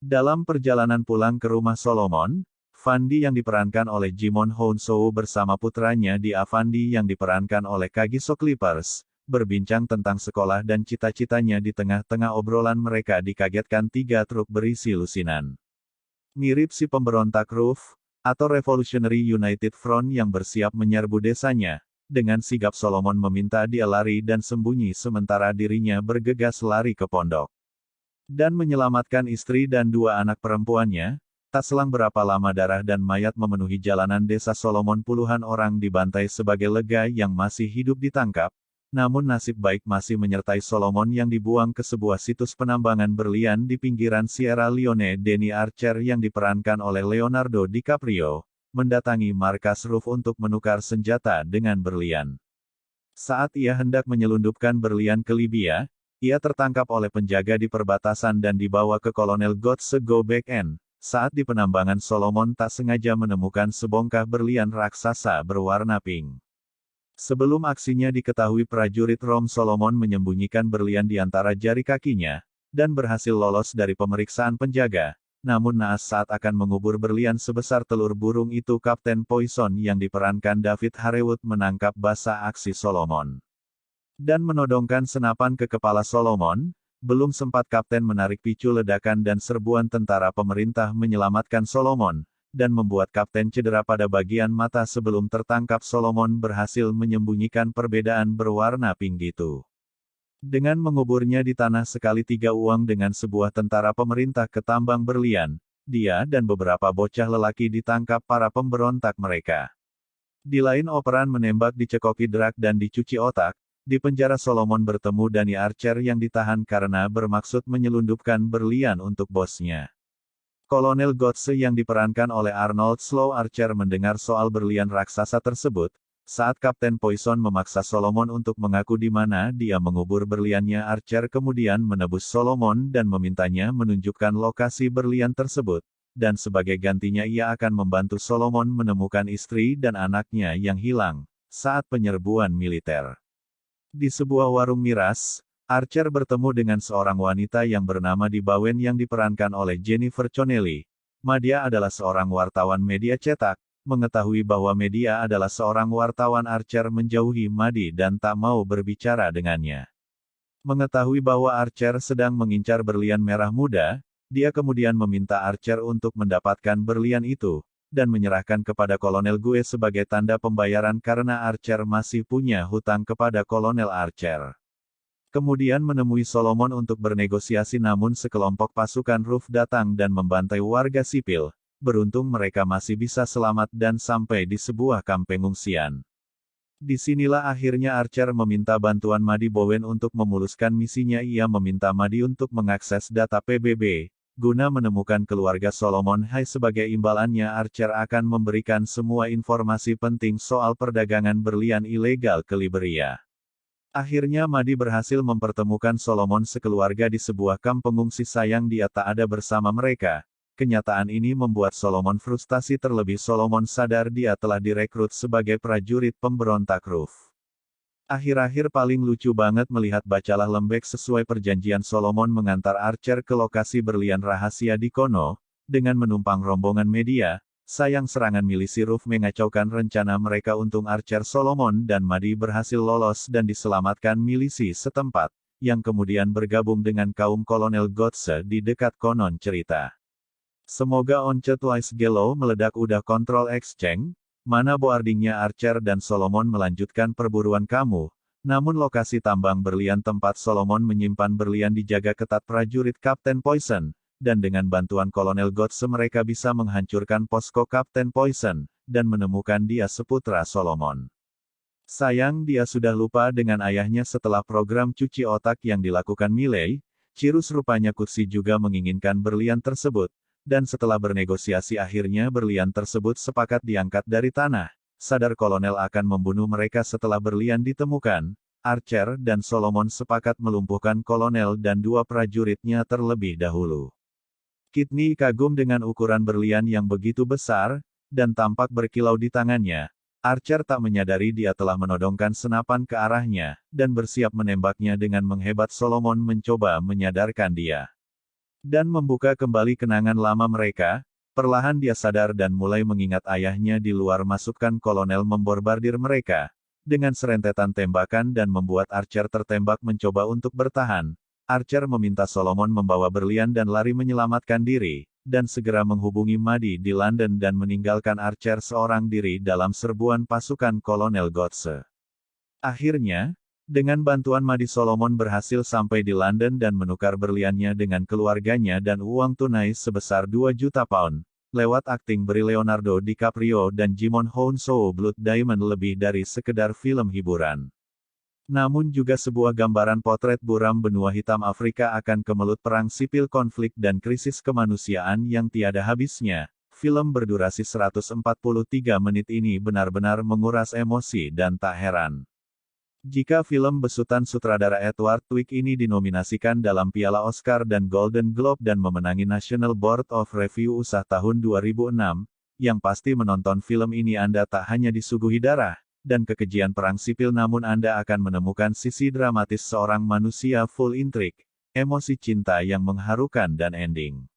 Dalam perjalanan pulang ke rumah Solomon, Fandi yang diperankan oleh Jimon Hounsou bersama putranya di Avandi yang diperankan oleh Kagiso Clippers, berbincang tentang sekolah dan cita-citanya di tengah-tengah obrolan mereka dikagetkan 3 truk berisi lusinan. Mirip si pemberontak RUF, atau Revolutionary United Front yang bersiap menyerbu desanya, dengan sigap Solomon meminta dia lari dan sembunyi sementara dirinya bergegas lari ke pondok. Dan menyelamatkan istri dan 2 anak perempuannya, tak selang berapa lama darah dan mayat memenuhi jalanan desa Solomon, puluhan orang dibantai sebagai lega yang masih hidup ditangkap, namun nasib baik masih menyertai Solomon yang dibuang ke sebuah situs penambangan berlian di pinggiran Sierra Leone. Danny Archer yang diperankan oleh Leonardo DiCaprio, mendatangi markas RUF untuk menukar senjata dengan berlian. Saat ia hendak menyelundupkan berlian ke Libya, ia tertangkap oleh penjaga di perbatasan dan dibawa ke Kolonel Gotse Go Back End. Saat di penambangan Solomon tak sengaja menemukan sebongkah berlian raksasa berwarna pink. Sebelum aksinya diketahui prajurit Rom, Solomon menyembunyikan berlian di antara jari kakinya, dan berhasil lolos dari pemeriksaan penjaga. Namun naas saat akan mengubur berlian sebesar telur burung itu, Kapten Poison yang diperankan David Harewood menangkap basah aksi Solomon dan menodongkan senapan ke kepala Solomon. Belum sempat kapten menarik picu ledakan dan serbuan tentara pemerintah menyelamatkan Solomon, dan membuat kapten cedera pada bagian mata. Sebelum tertangkap, Solomon berhasil menyembunyikan perbedaan berwarna pink itu dengan menguburnya di tanah sekali 3 uang dengan sebuah tentara pemerintah ke tambang berlian. Dia dan beberapa bocah lelaki ditangkap para pemberontak mereka. Di lain operan menembak, dicekoki drak dan dicuci otak, di penjara Solomon bertemu Danny Archer yang ditahan karena bermaksud menyelundupkan berlian untuk bosnya. Kolonel Gotse yang diperankan oleh Arnold Slow Archer mendengar soal berlian raksasa tersebut, saat Kapten Poison memaksa Solomon untuk mengaku di mana dia mengubur berliannya. Archer kemudian menebus Solomon dan memintanya menunjukkan lokasi berlian tersebut, dan sebagai gantinya ia akan membantu Solomon menemukan istri dan anaknya yang hilang saat penyerbuan militer. Di sebuah warung miras, Archer bertemu dengan seorang wanita yang bernama Di Bowen yang diperankan oleh Jennifer Connelly. Dia adalah seorang wartawan media cetak. Mengetahui bahwa media adalah seorang wartawan, Archer menjauhi Madi dan tak mau berbicara dengannya. Mengetahui bahwa Archer sedang mengincar berlian merah muda, dia kemudian meminta Archer untuk mendapatkan berlian itu, dan menyerahkan kepada Kolonel Gue sebagai tanda pembayaran karena Archer masih punya hutang kepada Kolonel Archer. Kemudian menemui Solomon untuk bernegosiasi, namun sekelompok pasukan RUF datang dan membantai warga sipil. Beruntung mereka masih bisa selamat dan sampai di sebuah kamp pengungsian. Disinilah akhirnya Archer meminta bantuan Madi Bowen untuk memuluskan misinya. Ia meminta Madi untuk mengakses data PBB, guna menemukan keluarga Solomon. Sebagai imbalannya Archer akan memberikan semua informasi penting soal perdagangan berlian ilegal ke Liberia. Akhirnya Madi berhasil mempertemukan Solomon sekeluarga di sebuah kamp pengungsi. Sayang dia tak ada bersama mereka. Kenyataan ini membuat Solomon frustasi, terlebih Solomon sadar dia telah direkrut sebagai prajurit pemberontak RUF. Akhir-akhir paling lucu banget melihat bacalah lembek sesuai perjanjian. Solomon mengantar Archer ke lokasi berlian rahasia di Kono, dengan menumpang rombongan media. Sayang serangan milisi RUF mengacaukan rencana mereka. Untung Archer, Solomon dan Madi berhasil lolos dan diselamatkan milisi setempat, yang kemudian bergabung dengan kaum Kolonel Gotse di dekat konon cerita. Semoga Once Twice Gelo meledak. Udah kontrol exchange. Mana boardingnya? Archer dan Solomon melanjutkan perburuan kamu. Namun lokasi tambang berlian tempat Solomon menyimpan berlian dijaga ketat prajurit Kapten Poison, dan dengan bantuan Kolonel Gotse mereka bisa menghancurkan posko Kapten Poison, dan menemukan dia, seputra Solomon. Sayang dia sudah lupa dengan ayahnya setelah program cuci otak yang dilakukan Miley. Cirrus rupanya Kutsi juga menginginkan berlian tersebut. Dan setelah bernegosiasi akhirnya berlian tersebut sepakat diangkat dari tanah. Sadar kolonel akan membunuh mereka setelah berlian ditemukan, Archer dan Solomon sepakat melumpuhkan kolonel dan 2 prajuritnya terlebih dahulu. Kidney kagum dengan ukuran berlian yang begitu besar, dan tampak berkilau di tangannya. Archer tak menyadari dia telah menodongkan senapan ke arahnya, dan bersiap menembaknya dengan menghebat. Solomon mencoba menyadarkan dia. Dan membuka kembali kenangan lama mereka. Perlahan dia sadar dan mulai mengingat ayahnya di luar masukkan kolonel memborbardir mereka. Dengan serentetan tembakan dan membuat Archer tertembak mencoba untuk bertahan. Archer meminta Solomon membawa berlian dan lari menyelamatkan diri, dan segera menghubungi Madi di London dan meninggalkan Archer seorang diri dalam serbuan pasukan kolonel Gotse. Akhirnya, dengan bantuan Madi Solomon berhasil sampai di London dan menukar berliannya dengan keluarganya dan uang tunai sebesar 2 juta pound. Lewat akting beri Leonardo DiCaprio dan Jimon Hounsou, Blood Diamond lebih dari sekedar film hiburan. Namun juga sebuah gambaran potret buram benua hitam Afrika akan kemelut perang sipil, konflik dan krisis kemanusiaan yang tiada habisnya. Film berdurasi 143 menit ini benar-benar menguras emosi dan tak heran jika film besutan sutradara Edward Twick ini dinominasikan dalam Piala Oscar dan Golden Globe dan memenangi National Board of Review USA tahun 2006, yang pasti menonton film ini Anda tak hanya disuguhi darah dan kekejian perang sipil, namun Anda akan menemukan sisi dramatis seorang manusia full intrik, emosi cinta yang mengharukan dan ending